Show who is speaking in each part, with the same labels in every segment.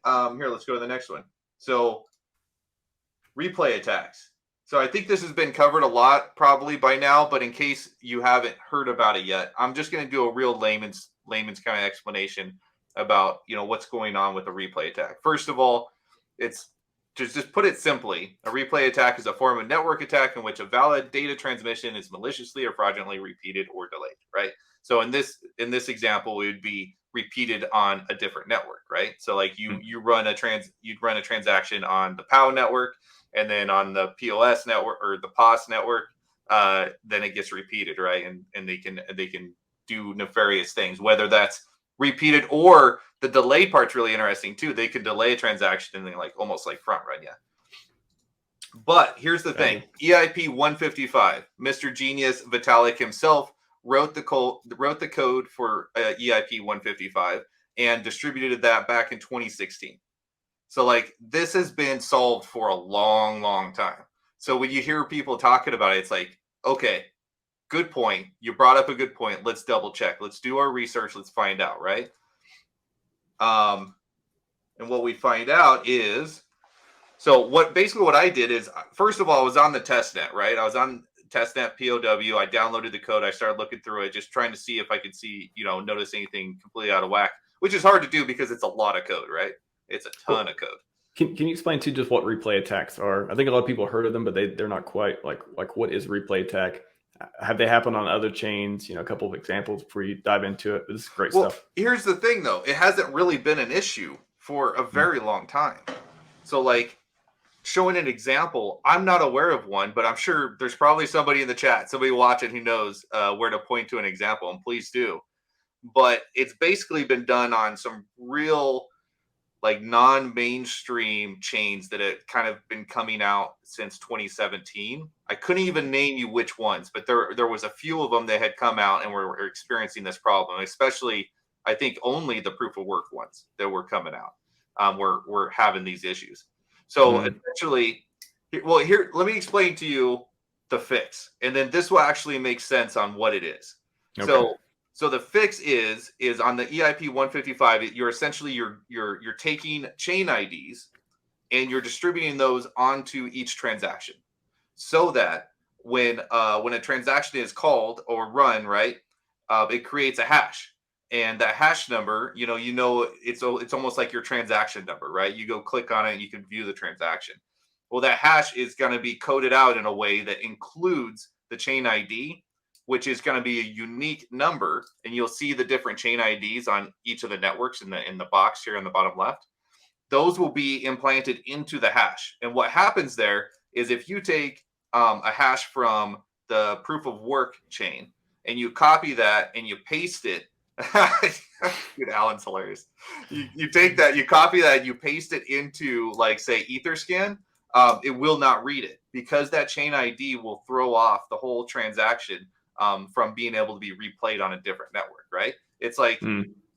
Speaker 1: Here, let's go to the next one. So replay attacks. So I think this has been covered a lot probably by now, but in case you haven't heard about it yet, I'm just going to do a real layman's kind of explanation about, what's going on with a replay attack. First of all, it's just put it simply, a replay attack is a form of network attack in which a valid data transmission is maliciously or fraudulently repeated or delayed, right? So in this example, it would be repeated on a different network, right? So like you'd run a transaction on the POW network, and then on the POS network or the POS network, then it gets repeated, right? And they can do nefarious things, whether that's repeated or the delay part's really interesting too. They can delay a transaction and then almost front run you. But here's the thing: EIP 155, Mr. Genius Vitalik himself wrote the code for EIP 155 and distributed that back in 2016. So this has been solved for a long, long time. So when you hear people talking about it, it's like, okay, good point. You brought up a good point. Let's double check. Let's do our research. Let's find out, right? And what we find out is, so what I did is, first of all, I was on the testnet, right? I was on testnet POW. I downloaded the code. I started looking through it, just trying to see if I could see, notice anything completely out of whack, which is hard to do because it's a lot of code, right? It's a ton of code.
Speaker 2: Can you explain too just what replay attacks are? I think a lot of people heard of them, but they're not quite like what is replay attack? Have they happened on other chains? A couple of examples before you dive into it. This is great stuff.
Speaker 1: Here's the thing, though. It hasn't really been an issue for a very long time. So, showing an example, I'm not aware of one, but I'm sure there's probably somebody in the chat, somebody watching who knows where to point to an example, and please do. But it's basically been done on some real non-mainstream chains that have kind of been coming out since 2017. I couldn't even name you which ones, but there was a few of them that had come out and were experiencing this problem, especially I think only the proof of work ones that were coming out were having these issues. So essentially, here, let me explain to you the fix, and then this will actually make sense on what it is. Okay. So the fix is on the EIP 155. You're essentially you're taking chain IDs and you're distributing those onto each transaction, so that when a transaction is called or run, right, it creates a hash, and that hash number, it's almost like your transaction number, right? You go click on it and you can view the transaction. Well, that hash is going to be coded out in a way that includes the chain ID, which is going to be a unique number, and you'll see the different chain IDs on each of the networks in the box here on the bottom left. Those will be implanted into the hash. And what happens there is if you take a hash from the proof of work chain and you copy that and you paste it, dude, Alan's hilarious. You take that, you copy that, you paste it into say Etherscan, it will not read it because that chain ID will throw off the whole transaction from being able to be replayed on a different network, right? It's like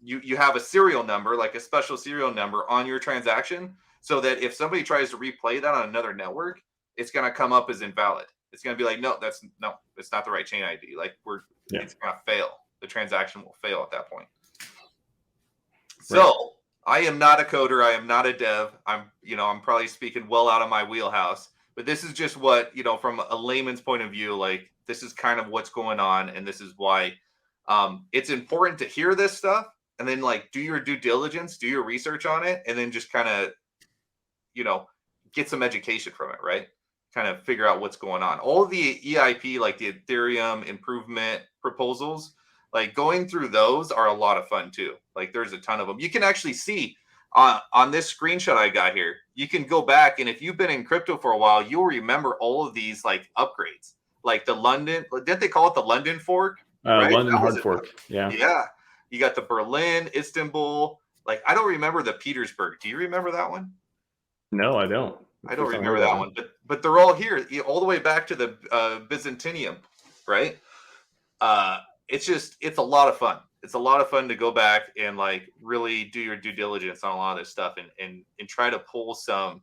Speaker 1: you have a serial number, like a special serial number on your transaction, so that if somebody tries to replay that on another network, it's going to come up as invalid. It's going to be like, no, it's not the right chain ID. It's going to fail. The transaction will fail at that point. So right. I am not a coder. I am not a dev. I'm probably speaking well out of my wheelhouse, but this is just what, from a layman's point of view, this is kind of what's going on. And this is why it's important to hear this stuff and then do your due diligence, do your research on it, and then just kind of, get some education from it, right? Kind of figure out what's going on. All of the EIP, like the Ethereum improvement proposals, going through those are a lot of fun too. There's a ton of them. You can actually see on this screenshot I got here, you can go back, and if you've been in crypto for a while, you'll remember all of these upgrades. The London, didn't they call it the London fork?
Speaker 2: Right? London hard fork. Yeah.
Speaker 1: Yeah. You got the Berlin, Istanbul. I don't remember the Petersburg. Do you remember that one?
Speaker 2: No, I don't.
Speaker 1: I don't remember that one, but they're all here, all the way back to the Byzantium, right? It's a lot of fun. It's a lot of fun to go back and really do your due diligence on a lot of this stuff and try to pull some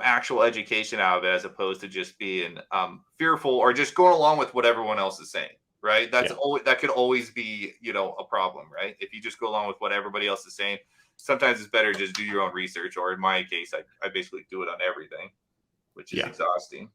Speaker 1: actual education out of it, as opposed to just being fearful or just going along with what everyone else is saying, right? That could always be, a problem, right? If you just go along with what everybody else is saying, sometimes it's better to just do your own research, or in my case, I basically do it on everything, which is exhausting.